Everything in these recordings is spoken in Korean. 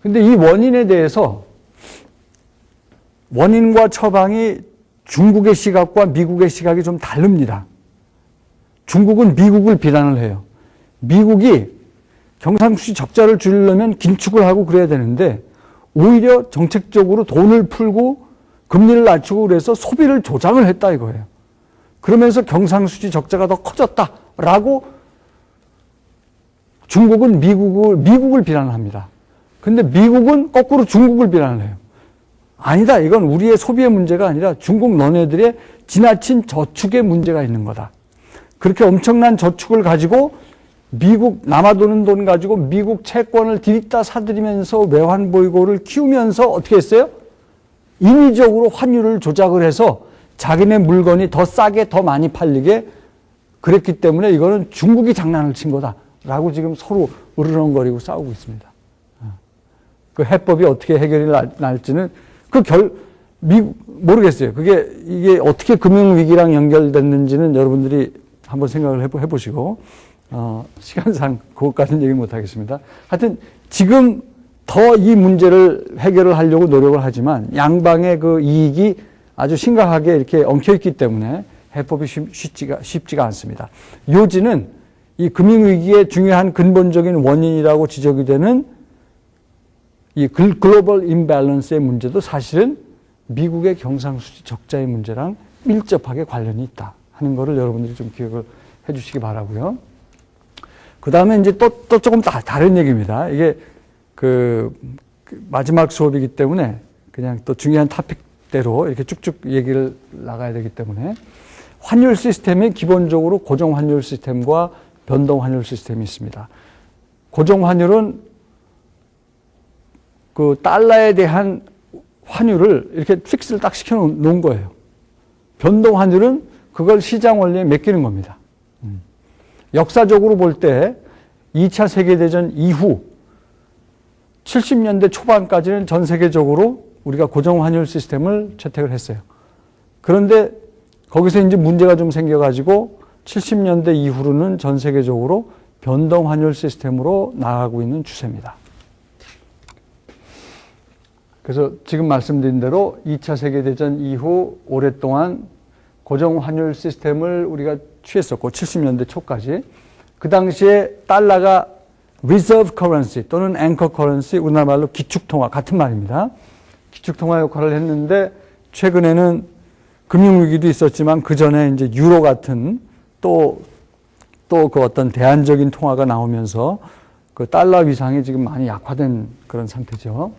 근데 이 원인에 대해서 원인과 처방이 중국의 시각과 미국의 시각이 좀 다릅니다. 중국은 미국을 비난을 해요. 미국이 경상수지 적자를 줄이려면 긴축을 하고 그래야 되는데 오히려 정책적으로 돈을 풀고 금리를 낮추고 그래서 소비를 조장을 했다 이거예요. 그러면서 경상수지 적자가 더 커졌다라고 중국은 미국을 비난합니다. 근데 미국은 거꾸로 중국을 비난을 해요. 아니다. 이건 우리의 소비의 문제가 아니라 중국 너네들의 지나친 저축의 문제가 있는 거다. 그렇게 엄청난 저축을 가지고 미국 남아도는 돈 가지고 미국 채권을 들이다 사들이면서 외환보유고를 키우면서 어떻게 했어요? 인위적으로 환율을 조작을 해서 자기네 물건이 더 싸게 더 많이 팔리게 그랬기 때문에 이거는 중국이 장난을 친 거다라고 지금 서로 으르렁거리고 싸우고 있습니다. 그 해법이 어떻게 해결이 날지는 모르겠어요. 이게 어떻게 금융위기랑 연결됐는지는 여러분들이 한번 생각을 해보시고, 시간상 그것까지는 얘기 못 하겠습니다. 하여튼, 지금 더 이 문제를 해결을 하려고 노력을 하지만, 양방의 그 이익이 아주 심각하게 이렇게 엉켜있기 때문에 해법이 쉽지가 않습니다. 요지는 이 금융위기의 중요한 근본적인 원인이라고 지적이 되는 이 글로벌 임밸런스의 문제도 사실은 미국의 경상수지 적자의 문제랑 밀접하게 관련이 있다 하는 거를 여러분들이 좀 기억을 해 주시기 바라고요. 그 다음에 이제 또 조금 다른 얘기입니다. 이게 그 마지막 수업이기 때문에 그냥 또 중요한 토픽대로 이렇게 쭉쭉 얘기를 나가야 되기 때문에 환율 시스템이 기본적으로 고정 환율 시스템과 변동 환율 시스템이 있습니다. 고정 환율은 그 달러에 대한 환율을 이렇게 픽스를 딱 시켜 놓은 거예요. 변동 환율은 그걸 시장 원리에 맡기는 겁니다. 역사적으로 볼 때 2차 세계대전 이후 70년대 초반까지는 전 세계적으로 우리가 고정 환율 시스템을 채택을 했어요. 그런데 거기서 이제 문제가 좀 생겨가지고 70년대 이후로는 전 세계적으로 변동 환율 시스템으로 나아가고 있는 추세입니다. 그래서 지금 말씀드린 대로 2차 세계대전 이후 오랫동안 고정 환율 시스템을 우리가 취했었고 70년대 초까지 그 당시에 달러가 reserve currency 또는 anchor currency 우리나라 말로 기축통화 같은 말입니다. 기축통화 역할을 했는데 최근에는 금융위기도 있었지만 그 전에 이제 유로 같은 또 그 어떤 대안적인 통화가 나오면서 그 달러 위상이 지금 많이 약화된 그런 상태죠.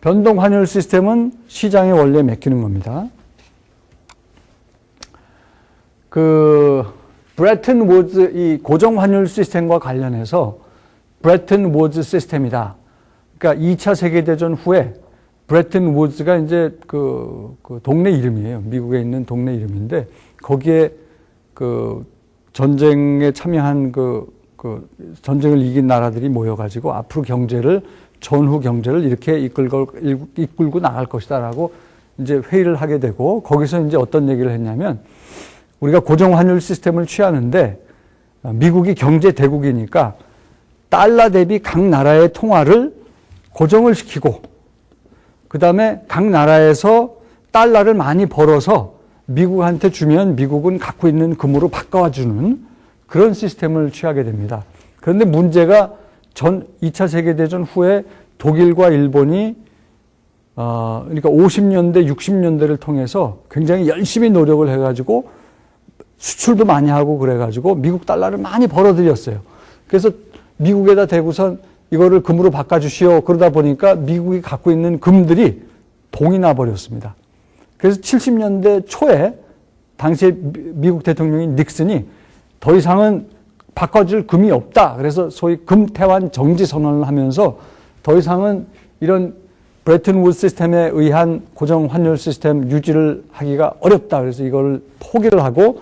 변동 환율 시스템은 시장의 원리에 맡기는 겁니다. 그 브레튼 우드 이 고정 환율 시스템과 관련해서 브레튼 우드 시스템이다. 그러니까 2차 세계 대전 후에 브레튼 우드가 이제 그 동네 이름이에요. 미국에 있는 동네 이름인데 거기에 그 전쟁에 참여한 그 전쟁을 이긴 나라들이 모여가지고 앞으로 전후 경제를 이렇게 이끌고 나갈 것이다라고 이제 회의를 하게 되고 거기서 이제 어떤 얘기를 했냐면 우리가 고정 환율 시스템을 취하는데 미국이 경제 대국이니까 달러 대비 각 나라의 통화를 고정을 시키고 그 다음에 각 나라에서 달러를 많이 벌어서 미국한테 주면 미국은 갖고 있는 금으로 바꿔주는 그런 시스템을 취하게 됩니다. 그런데 문제가 2차 세계대전 후에 독일과 일본이 그러니까 50년대, 60년대를 통해서 굉장히 열심히 노력을 해가지고 수출도 많이 하고 그래가지고 미국 달러를 많이 벌어들였어요. 그래서 미국에다 대고선 이거를 금으로 바꿔주시오. 그러다 보니까 미국이 갖고 있는 금들이 동이 나버렸습니다. 그래서 70년대 초에 당시에 미국 대통령인 닉슨이 더 이상은 바꿔줄 금이 없다. 그래서 소위 금태환 정지 선언을 하면서 더 이상은 이런 브레튼 우드 시스템에 의한 고정 환율 시스템 유지를 하기가 어렵다. 그래서 이걸 포기를 하고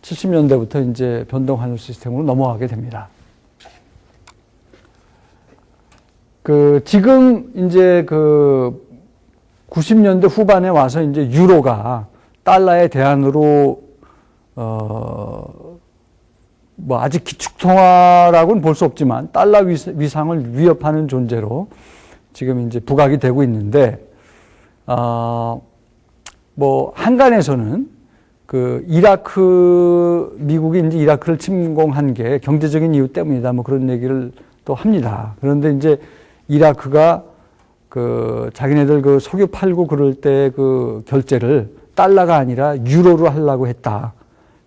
70년대부터 이제 변동 환율 시스템으로 넘어가게 됩니다. 지금 이제 90년대 후반에 와서 이제 유로가 달러의 대안으로 뭐 아직 기축통화라고는 볼 수 없지만 달러 위상을 위협하는 존재로 지금 이제 부각이 되고 있는데, 뭐 한간에서는 그 미국이 이제 이라크를 침공한 게 경제적인 이유 때문이다, 뭐 그런 얘기를 또 합니다. 그런데 이제 이라크가 그 자기네들 그 석유 팔고 그럴 때 그 결제를 달러가 아니라 유로로 하려고 했다.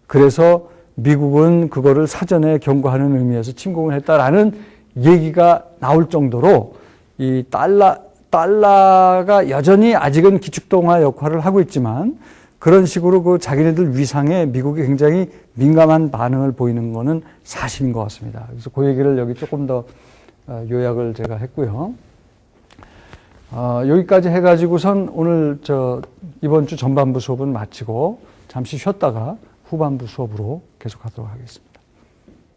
그래서 미국은 그거를 사전에 경고하는 의미에서 침공을 했다라는 얘기가 나올 정도로 이 달러가 여전히 아직은 기축통화 역할을 하고 있지만 그런 식으로 그 자기네들 위상에 미국이 굉장히 민감한 반응을 보이는 거는 사실인 것 같습니다. 그래서 그 얘기를 여기 조금 더 요약을 제가 했고요. 여기까지 해가지고선 오늘 이번 주 전반부 수업은 마치고 잠시 쉬었다가 후반부 수업으로 계속하도록 하겠습니다.